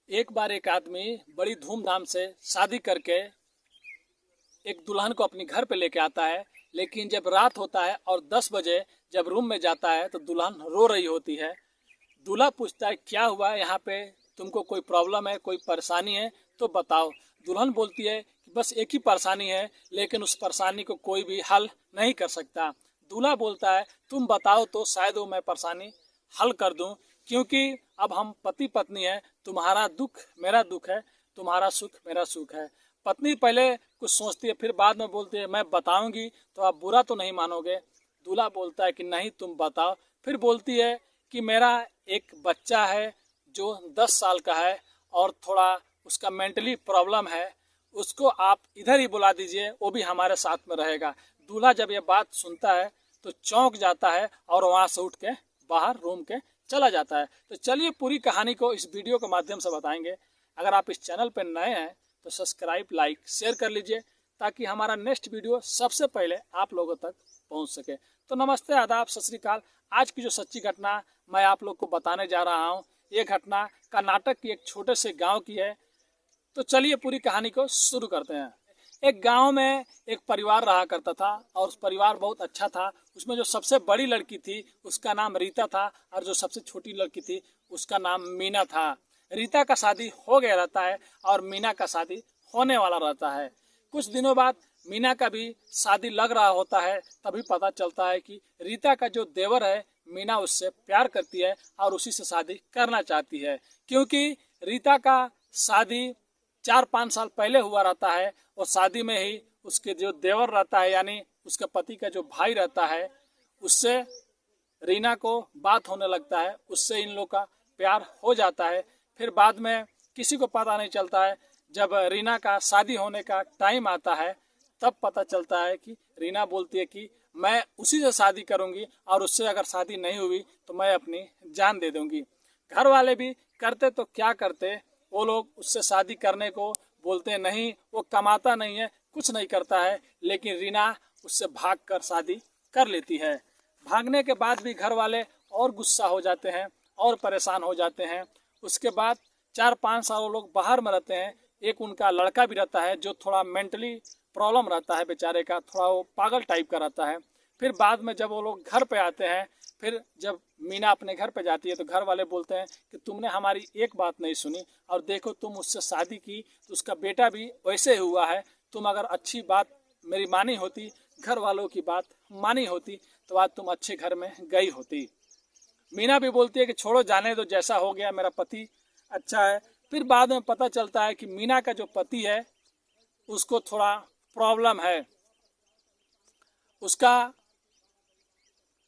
एक बार एक आदमी बड़ी धूमधाम से शादी करके एक दुल्हन को अपने घर पे लेके आता है। लेकिन जब रात होता है और 10 बजे जब रूम में जाता है तो दुल्हन रो रही होती है। दूल्हा पूछता है क्या हुआ यहाँ पे, तुमको कोई प्रॉब्लम है, कोई परेशानी है तो बताओ। दुल्हन बोलती है कि बस एक ही परेशानी है, लेकिन उस परेशानी को कोई भी हल नहीं कर सकता। दूल्हा बोलता है तुम बताओ तो शायद वो मैं परेशानी हल कर दूं, क्योंकि अब हम पति पत्नी हैं, तुम्हारा दुख मेरा दुख है, तुम्हारा सुख मेरा सुख है। पत्नी पहले कुछ सोचती है, फिर बाद में बोलती है मैं बताऊंगी तो आप बुरा तो नहीं मानोगे। दूल्हा बोलता है कि नहीं तुम बताओ। फिर बोलती है कि मेरा एक बच्चा है जो 10 साल का है और थोड़ा उसका मेंटली प्रॉब्लम है, उसको आप इधर ही बुला दीजिए, वो भी हमारे साथ में रहेगा। दूल्हा जब ये बात सुनता है तो चौंक जाता है और वहाँ से उठ के बाहर रूम के चला जाता है। तो चलिए पूरी कहानी को इस वीडियो के माध्यम से बताएंगे। अगर आप इस चैनल पर नए हैं तो सब्सक्राइब, लाइक, शेयर कर लीजिए ताकि हमारा नेक्स्ट वीडियो सबसे पहले आप लोगों तक पहुंच सके। तो नमस्ते, आदाब, सत श्री अकाल। आज की जो सच्ची घटना मैं आप लोग को बताने जा रहा हूं, ये घटना कर्नाटक की एक छोटे से गांव की है। तो चलिए पूरी कहानी को शुरू करते हैं। एक गांव में एक परिवार रहा करता था और उस परिवार बहुत अच्छा था। उसमें जो सबसे बड़ी लड़की थी उसका नाम रीता था और जो सबसे छोटी लड़की थी उसका नाम मीना था। रीता का शादी हो गया रहता है और मीना का शादी होने वाला रहता है। कुछ दिनों बाद मीना का भी शादी लग रहा होता है। तभी पता चलता है कि रीता का जो देवर है, मीना उससे प्यार करती है और उसी से शादी करना चाहती है, क्योंकि रीता का शादी 4-5 साल पहले हुआ रहता है और शादी में ही उसके जो देवर रहता है यानी उसके पति का जो भाई रहता है उससे रीना को बात होने लगता है, उससे इन लोग का प्यार हो जाता है। फिर बाद में किसी को पता नहीं चलता है। जब रीना का शादी होने का टाइम आता है तब पता चलता है कि रीना बोलती है कि मैं उसी से शादी करूंगी और उससे अगर शादी नहीं हुई तो मैं अपनी जान दे दूंगी। घर वाले भी करते तो क्या करते, वो लोग उससे शादी करने को बोलते नहीं, वो कमाता नहीं है, कुछ नहीं करता है, लेकिन रीना उससे भाग कर शादी कर लेती है। भागने के बाद भी घर वाले और गुस्सा हो जाते हैं और परेशान हो जाते हैं। उसके बाद 4-5 साल वो लोग बाहर में रहते हैं। एक उनका लड़का भी रहता है जो थोड़ा मेंटली प्रॉब्लम रहता है, बेचारे का थोड़ा वो पागल टाइप का रहता है। फिर बाद में जब वो लोग घर पे आते हैं, फिर जब मीना अपने घर पे जाती है तो घर वाले बोलते हैं कि तुमने हमारी एक बात नहीं सुनी और देखो तुम उससे शादी की तो उसका बेटा भी वैसे ही हुआ है। तुम अगर अच्छी बात मेरी मानी होती, घर वालों की बात मानी होती तो आज तुम अच्छे घर में गई होती। मीना भी बोलती है कि छोड़ो जाने दो, जैसा हो गया, मेरा पति अच्छा है। फिर बाद में पता चलता है कि मीना का जो पति है उसको थोड़ा प्रॉब्लम है, उसका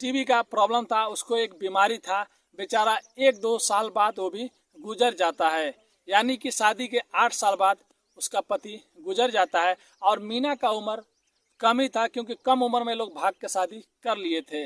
टीबी का प्रॉब्लम था, उसको एक बीमारी था। बेचारा 1-2 साल बाद वो भी गुजर जाता है, यानी कि शादी के 8 साल बाद उसका पति गुजर जाता है। और मीना का उम्र कम ही था, क्योंकि कम उम्र में लोग भाग के शादी कर लिए थे।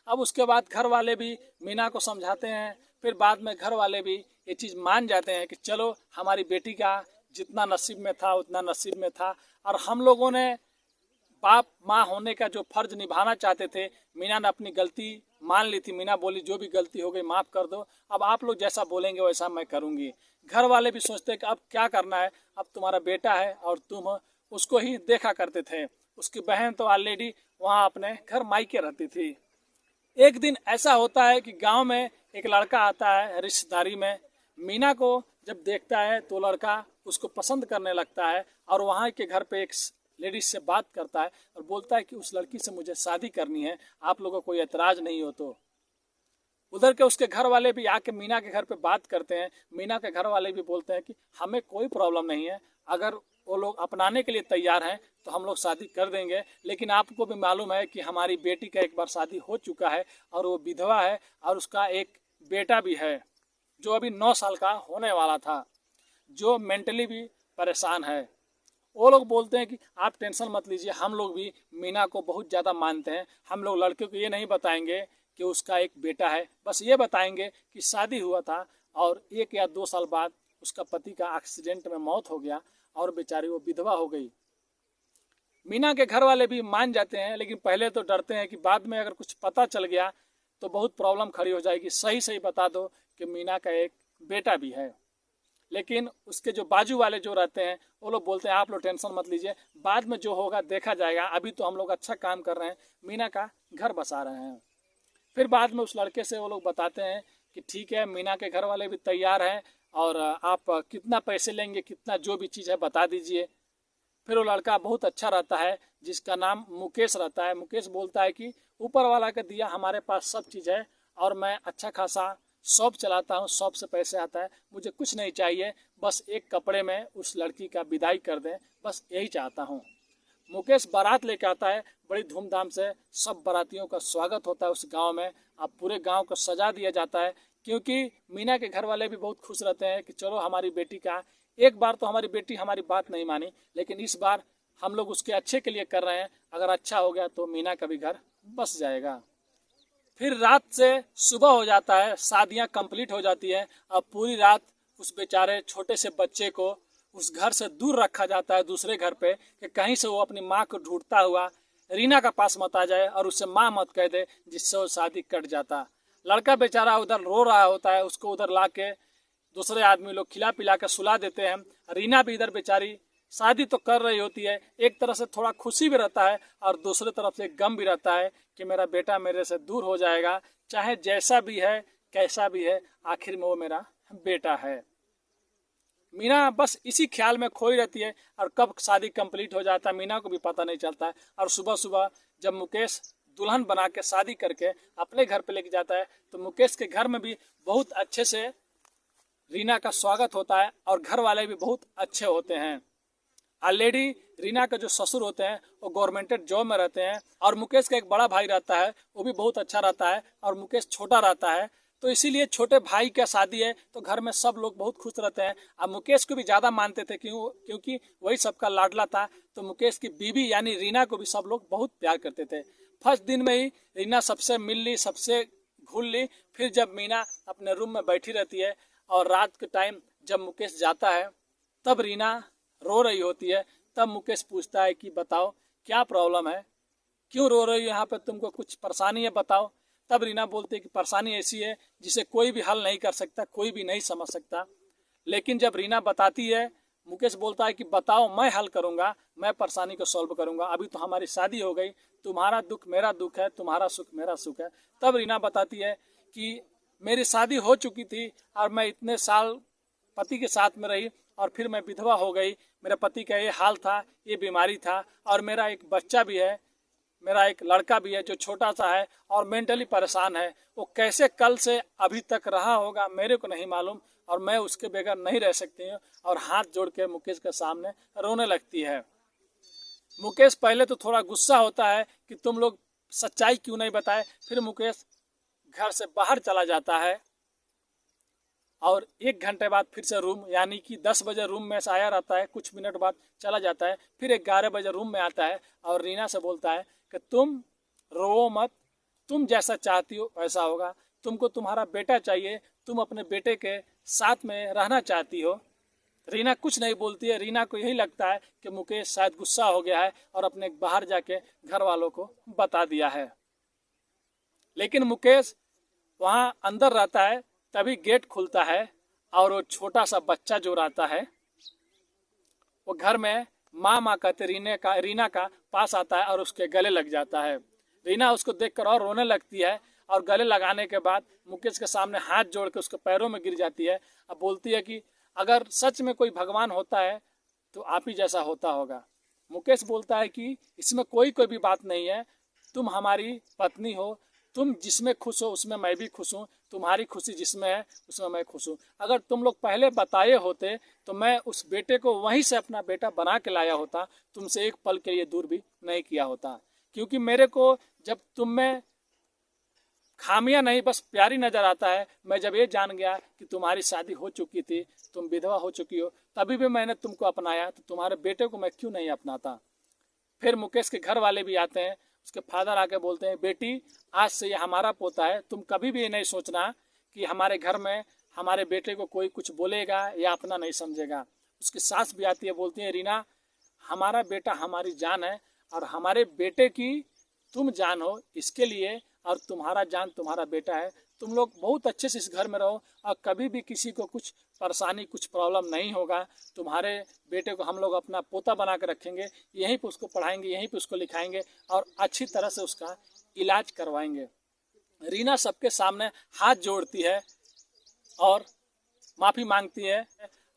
अब उसके बाद घर वाले भी मीना को समझाते हैं। फिर बाद में घर वाले भी ये चीज़ मान जाते हैं कि चलो हमारी बेटी का जितना नसीब में था उतना नसीब में था, और हम लोगों ने बाप माँ होने का जो फर्ज निभाना चाहते थे, मीना ने अपनी गलती मान ली थी। मीना बोली जो भी गलती हो गई माफ़ कर दो, अब आप लोग जैसा बोलेंगे वैसा मैं करूँगी। घर वाले भी सोचते हैं कि अब क्या करना है, अब तुम्हारा बेटा है और तुम उसको ही देखा करते थे। उसकी बहन तो ऑलरेडी वहाँ अपने घर मायके रहती थी। एक दिन ऐसा होता है कि गांव में एक लड़का आता है रिश्तेदारी में। मीना को जब देखता है तो लड़का उसको पसंद करने लगता है और वहाँ के घर पे एक लेडीज से बात करता है और बोलता है कि उस लड़की से मुझे शादी करनी है, आप लोगों को कोई एतराज़ नहीं हो तो। उधर के उसके घर वाले भी आके मीना के घर पे बात करते हैं। मीना के घर वाले भी बोलते हैं कि हमें कोई प्रॉब्लम नहीं है, अगर वो लोग अपनाने के लिए तैयार हैं तो हम लोग शादी कर देंगे। लेकिन आपको भी मालूम है कि हमारी बेटी का एक बार शादी हो चुका है और वो विधवा है और उसका एक बेटा भी है जो अभी 9 साल का होने वाला था, जो मेंटली भी परेशान है। वो लोग बोलते हैं कि आप टेंशन मत लीजिए, हम लोग भी मीना को बहुत ज़्यादा मानते हैं। हम लोग लड़के को ये नहीं बताएंगे कि उसका एक बेटा है, बस ये बताएंगे कि शादी हुआ था और 1 या 2 साल बाद उसका पति का एक्सीडेंट में मौत हो गया और बेचारी वो विधवा हो गई। मीना के घर वाले भी मान जाते हैं, लेकिन पहले तो डरते हैं कि बाद में अगर कुछ पता चल गया तो बहुत प्रॉब्लम खड़ी हो जाएगी। सही सही बता दो कि मीना का एक बेटा भी है। लेकिन उसके जो बाजू वाले जो रहते हैं वो लोग बोलते हैं आप लोग टेंशन मत लीजिए, बाद में जो होगा देखा जाएगा, अभी तो हम लोग अच्छा काम कर रहे हैं, मीना का घर बसा रहे हैं। फिर बाद में उस लड़के से वो लोग बताते हैं कि ठीक है, मीना के घर वाले भी तैयार हैं और आप कितना पैसे लेंगे, कितना जो भी चीज़ है बता दीजिए। फिर वो लड़का बहुत अच्छा रहता है जिसका नाम मुकेश रहता है। मुकेश बोलता है कि ऊपर वाला का दिया हमारे पास सब चीज़ है और मैं अच्छा खासा शॉप चलाता हूँ, शॉप से पैसे आता है, मुझे कुछ नहीं चाहिए, बस एक कपड़े में उस लड़की का विदाई कर दें, बस यही चाहता हूँ। मुकेश बारात लेके आता है बड़ी धूमधाम से, सब बारातियों का स्वागत होता है उस गांव में। अब पूरे गांव को सजा दिया जाता है क्योंकि मीना के घर वाले भी बहुत खुश रहते हैं कि चलो हमारी बेटी का, एक बार तो हमारी बेटी हमारी बात नहीं मानी, लेकिन इस बार हम लोग उसके अच्छे के लिए कर रहे हैं, अगर अच्छा हो गया तो मीना का भी घर बस जाएगा। फिर रात से सुबह हो जाता है, शादियां कंप्लीट हो जाती है। अब पूरी रात उस बेचारे छोटे से बच्चे को उस घर से दूर रखा जाता है दूसरे घर पे, कि कहीं से वो अपनी माँ को ढूंढता हुआ रीना का पास मत आ जाए और उससे माँ मत कह दे, जिससे वो शादी कट जाता। लड़का बेचारा उधर रो रहा होता है, उसको उधर ला के दूसरे आदमी लोग खिला पिला के सुला देते हैं। रीना भी इधर बेचारी शादी तो कर रही होती है, एक तरह से थोड़ा खुशी भी रहता है और दूसरी तरफ से गम भी रहता है कि मेरा बेटा मेरे से दूर हो जाएगा, चाहे जैसा भी है कैसा भी है, आखिर में वो मेरा बेटा है। मीना बस इसी ख्याल में खोई रहती है और कब शादी कंप्लीट हो जाता है मीना को भी पता नहीं चलता है। और सुबह सुबह जब मुकेश दुल्हन बना के शादी करके अपने घर पे लेके जाता है तो मुकेश के घर में भी बहुत अच्छे से रीना का स्वागत होता है और घर वाले भी बहुत अच्छे होते हैं। ऑलरेडी रीना के जो ससुर होते हैं वो गवर्नमेंटेड जॉब में रहते हैं और मुकेश का एक बड़ा भाई रहता है, वो भी बहुत अच्छा रहता है और मुकेश छोटा रहता है, तो इसीलिए छोटे भाई का शादी है तो घर में सब लोग बहुत खुश रहते हैं। अब मुकेश को भी ज़्यादा मानते थे क्योंकि वही सबका लाडला था, तो मुकेश की बीवी यानी रीना को भी सब लोग बहुत प्यार करते थे। फर्स्ट दिन में ही रीना सबसे मिल ली, सबसे घुल ली। फिर जब मीना अपने रूम में बैठी रहती है और रात के टाइम जब मुकेश जाता है तब रीना रो रही होती है, तब मुकेश पूछता है कि बताओ क्या प्रॉब्लम है, क्यों रो रही हो, यहाँ पे तुमको कुछ परेशानी है बताओ। तब रीना बोलती है कि परेशानी ऐसी है जिसे कोई भी हल नहीं कर सकता, कोई भी नहीं समझ सकता। लेकिन जब रीना बताती है, मुकेश बोलता है कि बताओ मैं हल करूँगा, मैं परेशानी को सॉल्व करूँगा, अभी तो हमारी शादी हो गई, तुम्हारा दुख मेरा दुख है, तुम्हारा सुख मेरा सुख है। तब रीना बताती है कि मेरी शादी हो चुकी थी और मैं इतने साल पति के साथ में रही और फिर मैं विधवा हो गई, मेरे पति का ये हाल था, ये बीमारी था और मेरा एक बच्चा भी है, मेरा एक लड़का भी है जो छोटा सा है और मेंटली परेशान है, वो कैसे कल से अभी तक रहा होगा मेरे को नहीं मालूम और मैं उसके बगैर नहीं रह सकती हूँ। और हाथ जोड़ के मुकेश के सामने रोने लगती है। मुकेश पहले तो थोड़ा गुस्सा होता है कि तुम लोग सच्चाई क्यों नहीं बताए। फिर मुकेश घर से बाहर चला जाता है और 1 घंटे बाद फिर से रूम यानी कि 10 बजे रूम में से आया रहता है, कुछ मिनट बाद चला जाता है, फिर 11 बजे रूम में आता है और रीना से बोलता है कि तुम रो मत, तुम जैसा चाहती हो वैसा होगा, तुमको तुम्हारा बेटा चाहिए, तुम अपने बेटे के साथ में रहना चाहती हो। रीना कुछ नहीं बोलती है, रीना को यही लगता है कि मुकेश शायद गुस्सा हो गया है और अपने बाहर जाके घर वालों को बता दिया है। लेकिन मुकेश वहाँ अंदर रहता है, तभी गेट खुलता है और वो छोटा सा बच्चा जो रहता है वो घर में माँ कहते रीना का पास आता है और उसके गले लग जाता है। रीना उसको देखकर और रोने लगती है और गले लगाने के बाद मुकेश के सामने हाथ जोड़ के उसके पैरों में गिर जाती है। अब बोलती है कि अगर सच में कोई भगवान होता है तो आप ही जैसा होता होगा। मुकेश बोलता है कि इसमें कोई भी बात नहीं है, तुम हमारी पत्नी हो, तुम जिसमें खुश हो उसमें मैं भी खुश हूँ, तुम्हारी खुशी जिसमें है उसमें मैं खुश हूँ। अगर तुम लोग पहले बताए होते तो मैं उस बेटे को वहीं से अपना बेटा बना के लाया होता, तुमसे एक पल के लिए दूर भी नहीं किया होता। क्योंकि मेरे को जब तुम में खामियां नहीं बस प्यारी नजर आता है, मैं जब ये जान गया कि तुम्हारी शादी हो चुकी थी, तुम विधवा हो चुकी हो, तभी भी मैंने तुमको अपनाया, तो तुम्हारे बेटे को मैं क्यों नहीं अपनाता। फिर मुकेश के घर वाले भी आते हैं, उसके फादर आके बोलते हैं बेटी आज से ये हमारा पोता है, तुम कभी भी ये नहीं सोचना कि हमारे घर में हमारे बेटे को कोई कुछ बोलेगा या अपना नहीं समझेगा। उसकी सास भी आती है, बोलती है रीना हमारा बेटा हमारी जान है और हमारे बेटे की तुम जान हो, इसके लिए और तुम्हारा जान तुम्हारा बेटा है, तुम लोग बहुत अच्छे से इस घर में रहो और कभी भी किसी को कुछ परेशानी, कुछ प्रॉब्लम नहीं होगा। तुम्हारे बेटे को हम लोग अपना पोता बना कर रखेंगे, यहीं पे उसको पढ़ाएंगे, यहीं पे उसको लिखाएंगे और अच्छी तरह से उसका इलाज करवाएंगे। रीना सबके सामने हाथ जोड़ती है और माफ़ी मांगती है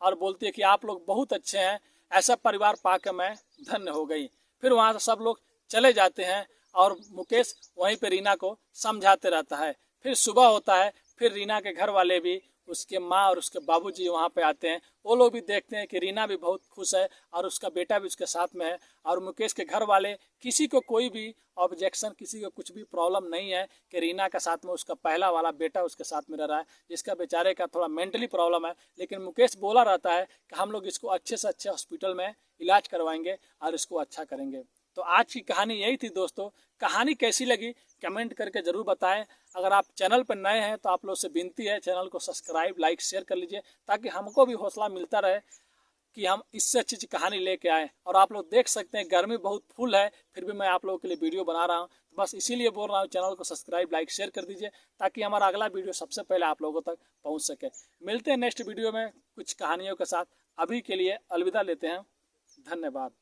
और बोलती है कि आप लोग बहुत अच्छे हैं, ऐसा परिवार पाकर मैं धन्य हो गई। फिर वहाँ से सब लोग चले जाते हैं और मुकेश वहीं पे रीना को समझाते रहता है। फिर सुबह होता है, फिर रीना के घर वाले भी, उसके माँ और उसके बाबूजी वहाँ पे आते हैं। वो लोग भी देखते हैं कि रीना भी बहुत खुश है और उसका बेटा भी उसके साथ में है। और मुकेश के घर वाले, किसी को कोई भी ऑब्जेक्शन, किसी को कुछ भी प्रॉब्लम नहीं है कि रीना के साथ में उसका पहला वाला बेटा उसके साथ में रह रहा है, जिसका बेचारे का थोड़ा मेंटली प्रॉब्लम है। लेकिन मुकेश बोला रहता है कि हम लोग इसको अच्छे से अच्छे हॉस्पिटल में इलाज करवाएंगे और इसको अच्छा करेंगे। तो आज की कहानी यही थी दोस्तों। कहानी कैसी लगी कमेंट करके ज़रूर बताएं। अगर आप चैनल पर नए हैं तो आप लोग से विनती है, चैनल को सब्सक्राइब, लाइक, शेयर कर लीजिए, ताकि हमको भी हौसला मिलता रहे कि हम इससे अच्छी अच्छी कहानी लेके आए। और आप लोग देख सकते हैं गर्मी बहुत फुल है, फिर भी मैं आप लोगों के लिए वीडियो बना रहा हूँ। तो बस इसीलिए बोल रहा हूँ, चैनल को सब्सक्राइब, लाइक, शेयर कर दीजिए, ताकि हमारा अगला वीडियो सबसे पहले आप लोगों तक पहुँच सके। मिलते हैं नेक्स्ट वीडियो में कुछ कहानियों के साथ। अभी के लिए अलविदा लेते हैं। धन्यवाद।